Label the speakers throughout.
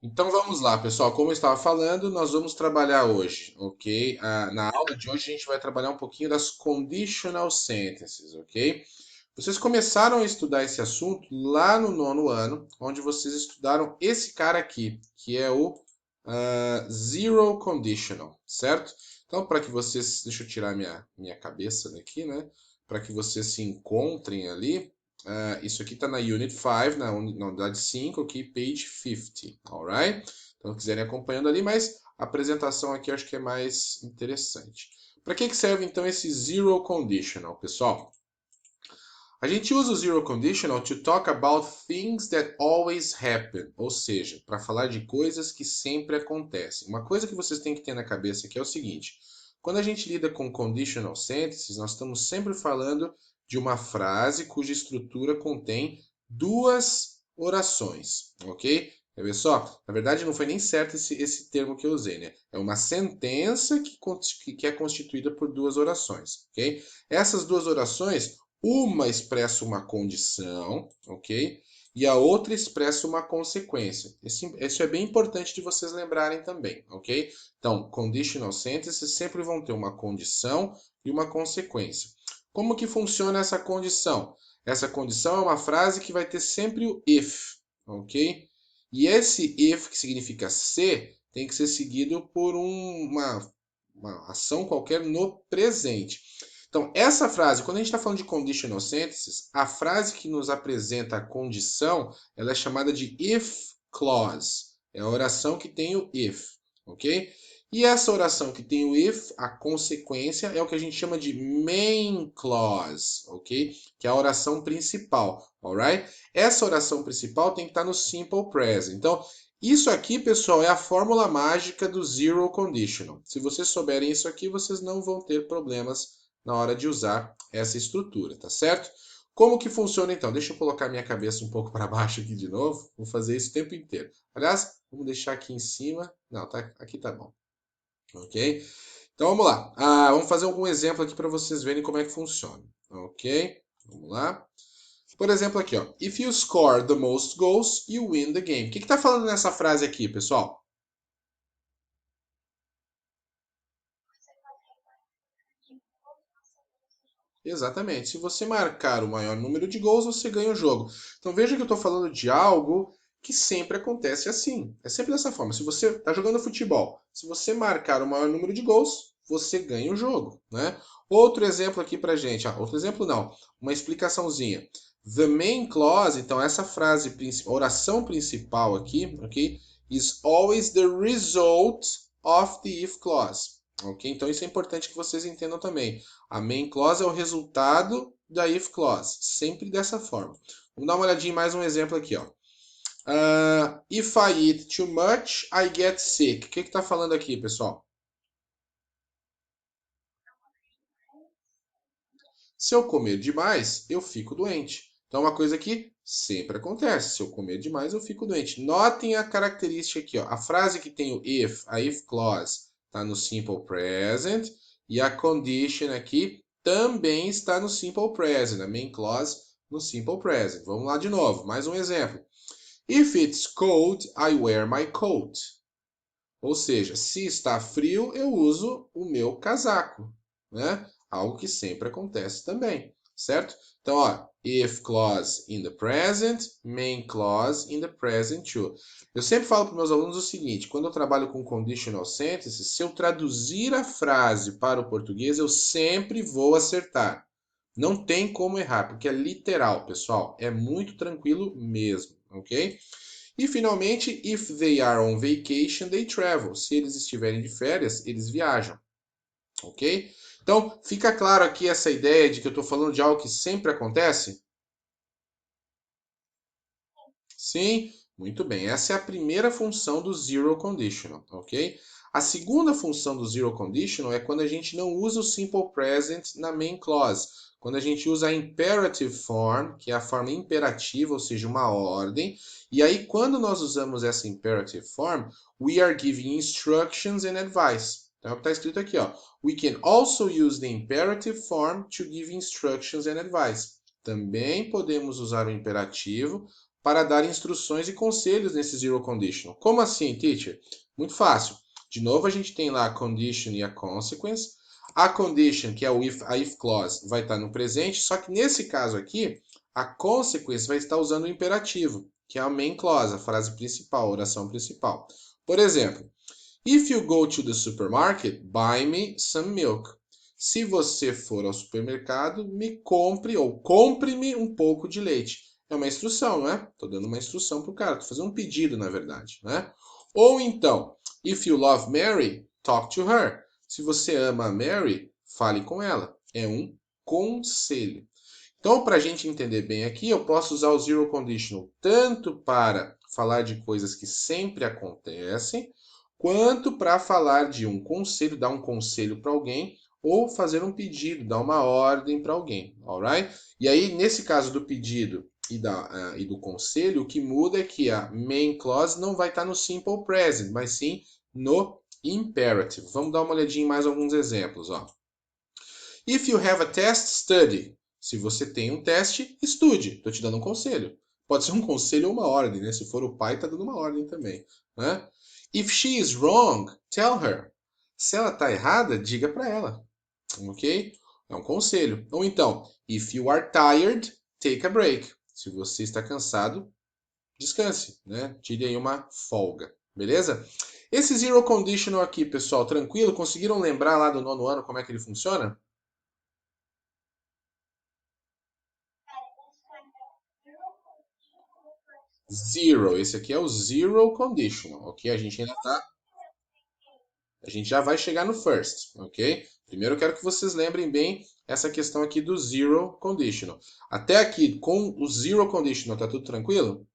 Speaker 1: Então vamos lá, pessoal. Como eu estava falando, nós vamos trabalhar hoje, ok? Na aula de hoje a gente vai trabalhar um pouquinho das conditional sentences, ok? Vocês começaram a estudar esse assunto lá no nono ano, onde vocês estudaram esse cara aqui, que é o zero conditional, certo? Então, para que vocês, deixa eu tirar minha cabeça daqui, né? Para que vocês se encontrem ali, isso aqui está na Unit 5, na unidade 5, aqui, page 50, alright? Então, se quiserem acompanhando ali, mas a apresentação aqui eu acho que é mais interessante. Para que serve então esse zero conditional, pessoal? A gente usa o zero conditional to talk about things that always happen, ou seja, para falar de coisas que sempre acontecem. Uma coisa que vocês têm que ter na cabeça aqui é o seguinte: quando a gente lida com conditional sentences, nós estamos sempre falando de uma frase cuja estrutura contém duas orações, ok? Quer ver só? Na verdade, não foi nem certo esse termo que eu usei, né? É uma sentença que é constituída por duas orações, ok? Essas duas orações, uma expressa uma condição, ok? E a outra expressa uma consequência. Isso é bem importante de vocês lembrarem também, ok? Então, conditional sentences sempre vão ter uma condição e uma consequência. Como que funciona essa condição? Essa condição é uma frase que vai ter sempre o if, ok? E esse if, que significa se, tem que ser seguido por uma ação qualquer no presente. Então, essa frase, quando a gente está falando de conditional sentences, a frase que nos apresenta a condição, ela é chamada de if clause. É a oração que tem o if, ok? E essa oração que tem o if, a consequência, é o que a gente chama de main clause, ok? Que é a oração principal, alright? Essa oração principal tem que estar no simple present. Então, isso aqui, pessoal, é a fórmula mágica do zero conditional. Se vocês souberem isso aqui, vocês não vão ter problemas na hora de usar essa estrutura, tá certo? Como que funciona então? Deixa eu colocar minha cabeça um pouco para baixo aqui de novo. Vou fazer isso o tempo inteiro. Aliás, vamos deixar aqui em cima. Não, tá, aqui tá bom. Ok? Então vamos lá. Vamos fazer algum exemplo aqui para vocês verem como é que funciona. Ok? Vamos lá. Por exemplo, aqui, ó. If you score the most goals, you win the game. O que está falando nessa frase aqui, pessoal? Exatamente. Se você marcar o maior número de gols, você ganha o jogo. Então veja que eu estou falando de algo que sempre acontece assim. É sempre dessa forma. Se você está jogando futebol, se você marcar o maior número de gols, você ganha o jogo, né? Outro exemplo aqui pra gente. Outro exemplo não. Uma explicaçãozinha. The main clause, então essa frase, a oração principal aqui, ok? Is always the result of the if clause. Ok? Então isso é importante que vocês entendam também. A main clause é o resultado da if clause, sempre dessa forma. Vamos dar uma olhadinha em mais um exemplo aqui, ó. If I eat too much, I get sick. O que está falando aqui, pessoal? Se eu comer demais, eu fico doente. Então, uma coisa que sempre acontece. Se eu comer demais, eu fico doente. Notem a característica aqui, ó. A frase que tem o if, a if clause, está no simple present. E a condition aqui também está no simple present. A main clause no simple present. Vamos lá de novo. Mais um exemplo. If it's cold, I wear my coat. Ou seja, se está frio, eu uso o meu casaco, né? Algo que sempre acontece também, certo? Então, ó, if clause in the present, main clause in the present too. Eu sempre falo para meus alunos o seguinte, quando eu trabalho com conditional sentences, se eu traduzir a frase para o português, eu sempre vou acertar. Não tem como errar, porque é literal, pessoal. É muito tranquilo mesmo, ok? E finalmente, if they are on vacation, they travel. Se eles estiverem de férias, eles viajam, ok? Então, fica claro aqui essa ideia de que eu estou falando de algo que sempre acontece? Sim, muito bem. Essa é a primeira função do zero conditional, ok? A segunda função do zero conditional é quando a gente não usa o simple present na main clause. Quando a gente usa a imperative form, que é a forma imperativa, ou seja, uma ordem. E aí, quando nós usamos essa imperative form, we are giving instructions and advice. Então, é o que está escrito aqui, ó. We can also use the imperative form to give instructions and advice. Também podemos usar o imperativo para dar instruções e conselhos nesse zero conditional. Como assim, teacher? Muito fácil. De novo, a gente tem lá a condition e a consequence. A condition, que é a if clause, vai estar no presente, só que nesse caso aqui, a consequence vai estar usando o imperativo, que é a main clause, a frase principal, a oração principal. Por exemplo, if you go to the supermarket, buy me some milk. Se você for ao supermercado, me compre ou compre-me um pouco de leite. É uma instrução, não é? Estou dando uma instrução para o cara, estou fazendo um pedido, na verdade, né? Ou então, if you love Mary, talk to her. Se você ama a Mary, fale com ela. É um conselho. Então, para a gente entender bem aqui, eu posso usar o zero conditional tanto para falar de coisas que sempre acontecem, quanto para falar de um conselho, dar um conselho para alguém, ou fazer um pedido, dar uma ordem para alguém, alright? E aí, nesse caso do pedido e do conselho, o que muda é que a main clause não vai estar no simple present, mas sim no imperative. Vamos dar uma olhadinha em mais alguns exemplos, ó. If you have a test, study. Se você tem um teste, estude. Estou te dando um conselho. Pode ser um conselho ou uma ordem, né? Se for o pai, está dando uma ordem também, né? If she is wrong, tell her. Se ela está errada, diga para ela, ok? É um conselho. Ou então, if you are tired, take a break. Se você está cansado, descanse, né? Tire aí uma folga, beleza? Esse zero conditional aqui, pessoal, tranquilo? Conseguiram lembrar lá do nono ano como é que ele funciona? Zero. Esse aqui é o zero conditional, ok? A gente já vai chegar no first, ok? Primeiro eu quero que vocês lembrem bem essa questão aqui do zero conditional. Até aqui, com o zero conditional, tá tudo tranquilo?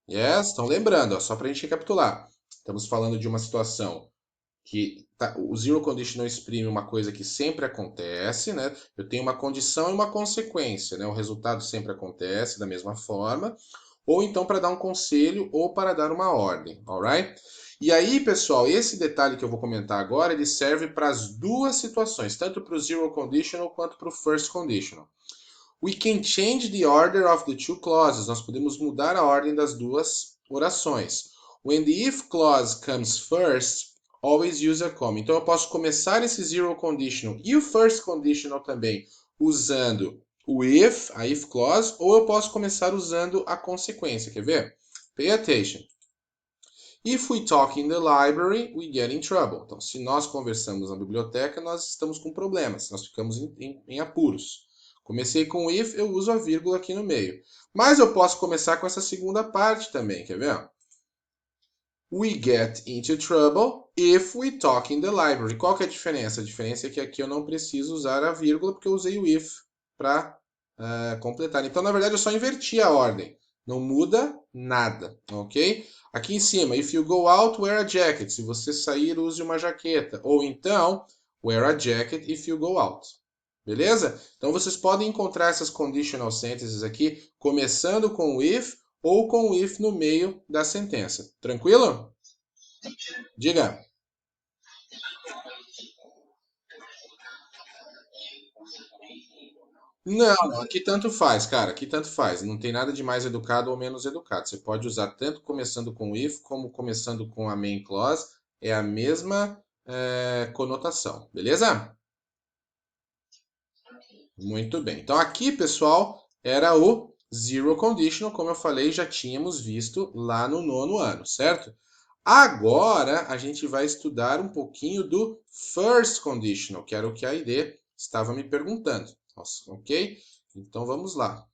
Speaker 1: Yes? Estão lembrando, ó, só para a gente recapitular. Estamos falando de uma situação que o zero conditional exprime uma coisa que sempre acontece, né? Eu tenho uma condição e uma consequência, né? O resultado sempre acontece da mesma forma, ou então para dar um conselho ou para dar uma ordem, alright? E aí, pessoal, esse detalhe que eu vou comentar agora, ele serve para as duas situações, tanto para o zero conditional quanto para o first conditional. We can change the order of the two clauses. Nós podemos mudar a ordem das duas orações. When the if clause comes first, always use a comma. Então eu posso começar esse zero conditional e o first conditional também usando o if, a if clause, ou eu posso começar usando a consequência. Quer ver? Pay attention. If we talk in the library, we get in trouble. Então, se nós conversamos na biblioteca, nós estamos com problemas, nós ficamos em apuros. Comecei com if, eu uso a vírgula aqui no meio. Mas eu posso começar com essa segunda parte também, quer ver? We get into trouble if we talk in the library. Qual que é a diferença? A diferença é que aqui eu não preciso usar a vírgula porque eu usei o if para completar. Então, na verdade, eu só inverti a ordem. Não muda nada, ok? Aqui em cima, if you go out, wear a jacket. Se você sair, use uma jaqueta. Ou então, wear a jacket if you go out. Beleza? Então, vocês podem encontrar essas conditional sentences aqui, começando com o if ou com o if no meio da sentença. Tranquilo? Diga. Não, aqui tanto faz, cara. Aqui tanto faz. Não tem nada de mais educado ou menos educado. Você pode usar tanto começando com if como começando com a main clause. É a mesma conotação. Beleza? Muito bem. Então aqui, pessoal, era o zero conditional, como eu falei, já tínhamos visto lá no nono ano, certo? Agora a gente vai estudar um pouquinho do first conditional, que era o que a ID estava me perguntando. Nossa, ok? Então vamos lá.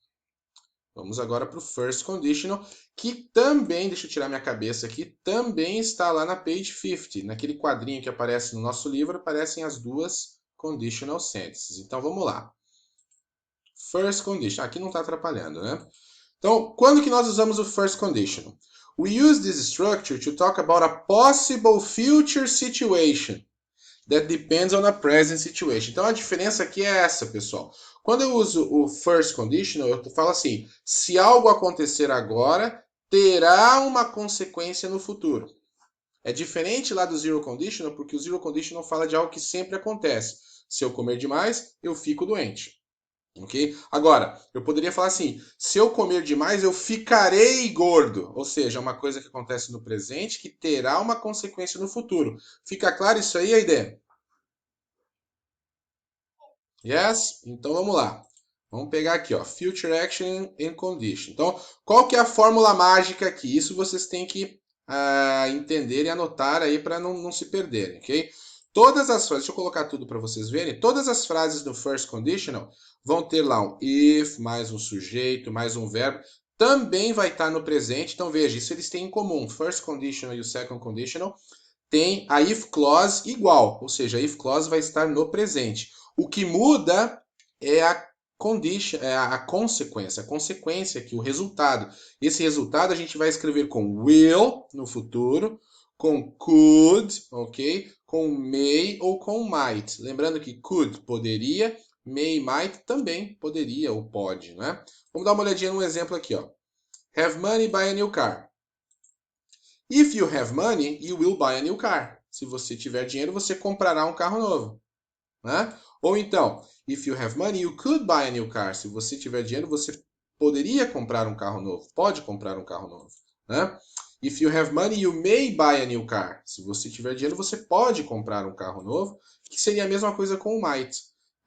Speaker 1: Vamos agora para o first conditional, que também, deixa eu tirar minha cabeça aqui, também está lá na page 50. Naquele quadrinho que aparece no nosso livro, aparecem as duas conditional sentences. Então vamos lá. First condition. Aqui não está atrapalhando, né? Então, quando que nós usamos o first conditional? We use this structure to talk about a possible future situation that depends on a present situation. Então, a diferença aqui é essa, pessoal. Quando eu uso o first conditional, eu falo assim, se algo acontecer agora, terá uma consequência no futuro. É diferente lá do zero conditional, porque o zero conditional fala de algo que sempre acontece. Se eu comer demais, eu fico doente. Ok? Agora, eu poderia falar assim: se eu comer demais, eu ficarei gordo. Ou seja, é uma coisa que acontece no presente que terá uma consequência no futuro. Fica claro isso aí, Aide? Yes? Então vamos lá. Vamos pegar aqui, ó, Future Action and Condition. Então, qual que é a fórmula mágica aqui? Isso vocês têm que entender e anotar aí para não se perderem, ok? Todas as frases, deixa eu colocar tudo para vocês verem. Todas as frases do First Conditional vão ter lá um if, mais um sujeito, mais um verbo. Também vai estar no presente. Então, veja, isso eles têm em comum. O First Conditional e o Second Conditional tem a if clause igual, ou seja, a if clause vai estar no presente. O que muda é a condition, é a consequência aqui, o resultado. Esse resultado a gente vai escrever com will no futuro, com could, ok? Com may ou com might. Lembrando que could poderia, may, might também poderia ou pode, né? Vamos dar uma olhadinha num exemplo aqui, ó. Have money, buy a new car. If you have money, you will buy a new car. Se você tiver dinheiro, você comprará um carro novo, né? Ou então, if you have money, you could buy a new car. Se você tiver dinheiro, você poderia comprar um carro novo. Pode comprar um carro novo, né? If you have money, you may buy a new car. Se você tiver dinheiro, você pode comprar um carro novo, que seria a mesma coisa com o might,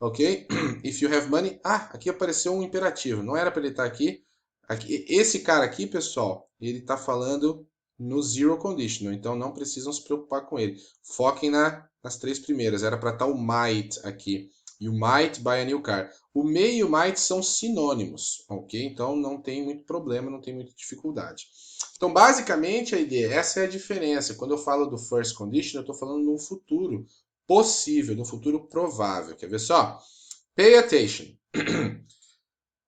Speaker 1: ok? If you have money, aqui apareceu um imperativo. Não era para ele estar aqui. Esse cara aqui, pessoal, ele está falando no zero conditional, então não precisam se preocupar com ele. Foquem nas três primeiras. Era para estar o might aqui. You might buy a new car. O may e o might são sinônimos, ok? Então não tem muito problema, não tem muita dificuldade. Então, basicamente, a ideia, essa é a diferença. Quando eu falo do first condition, eu estou falando de um futuro possível, de um futuro provável. Quer ver só? Pay attention.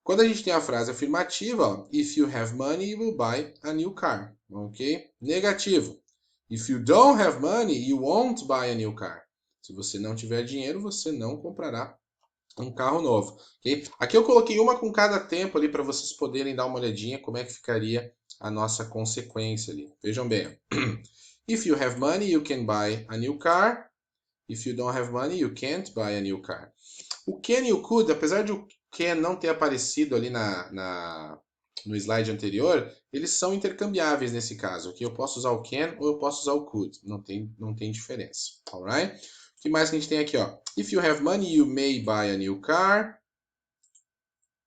Speaker 1: Quando a gente tem a frase afirmativa, ó, if you have money, you will buy a new car, ok? Negativo. If you don't have money, you won't buy a new car. Se você não tiver dinheiro, você não comprará um carro novo, ok? Aqui eu coloquei uma com cada tempo ali para vocês poderem dar uma olhadinha como é que ficaria a nossa consequência ali. Vejam bem. If you have money, you can buy a new car. If you don't have money, you can't buy a new car. O can e o could, apesar de o can não ter aparecido ali no slide anterior, eles são intercambiáveis nesse caso, ok? Eu posso usar o can ou eu posso usar o could, não tem diferença, alright? O que mais que a gente tem aqui, ó? If you have money, you may buy a new car.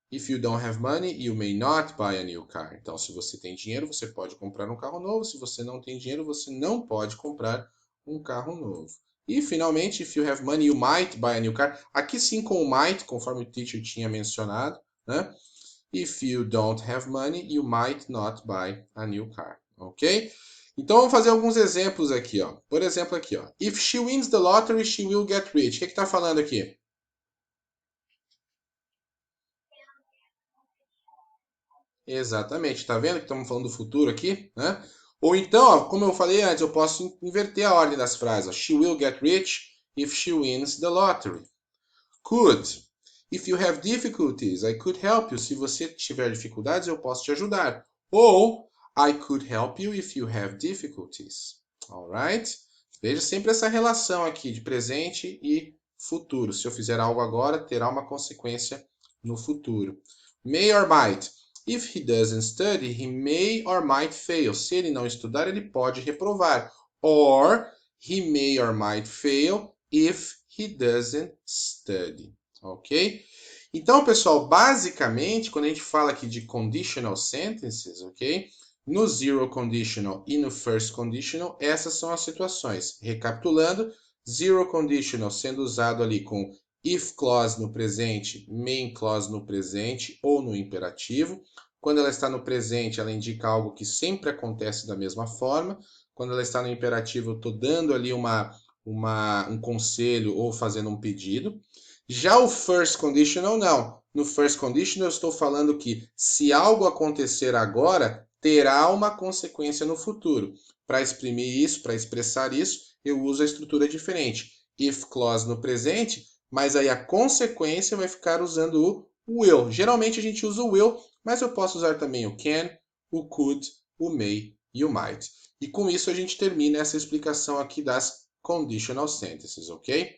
Speaker 1: If you don't have money, you may not buy a new car. Então, se você tem dinheiro, você pode comprar um carro novo. Se você não tem dinheiro, você não pode comprar um carro novo. E, finalmente, if you have money, you might buy a new car. Aqui sim com o might, conforme o teacher tinha mencionado, né? If you don't have money, you might not buy a new car. Ok? Então, vamos fazer alguns exemplos aqui, ó. Por exemplo, aqui, ó. If she wins the lottery, she will get rich. O que está falando aqui? Exatamente, tá vendo que estamos falando do futuro aqui, né? Ou então, ó, como eu falei antes, eu posso inverter a ordem das frases. Ó. She will get rich if she wins the lottery. Could. If you have difficulties, I could help you. Se você tiver dificuldades, eu posso te ajudar. Ou I could help you if you have difficulties. Alright? Veja sempre essa relação aqui de presente e futuro. Se eu fizer algo agora, terá uma consequência no futuro. May or might. If he doesn't study, he may or might fail. Se ele não estudar, ele pode reprovar. Or he may or might fail if he doesn't study. Ok? Então, pessoal, basicamente, quando a gente fala aqui de conditional sentences, ok? No zero conditional e no first conditional, essas são as situações. Recapitulando, zero conditional sendo usado ali com if clause no presente, main clause no presente ou no imperativo. Quando ela está no presente, ela indica algo que sempre acontece da mesma forma. Quando ela está no imperativo, eu estou dando ali um conselho ou fazendo um pedido. Já o first conditional, não. No first conditional, eu estou falando que se algo acontecer agora, terá uma consequência no futuro. Para exprimir isso, para expressar isso, eu uso a estrutura diferente. If clause no presente, mas aí a consequência vai ficar usando o will. Geralmente a gente usa o will, mas eu posso usar também o can, o could, o may e o might. E com isso a gente termina essa explicação aqui das conditional sentences, ok?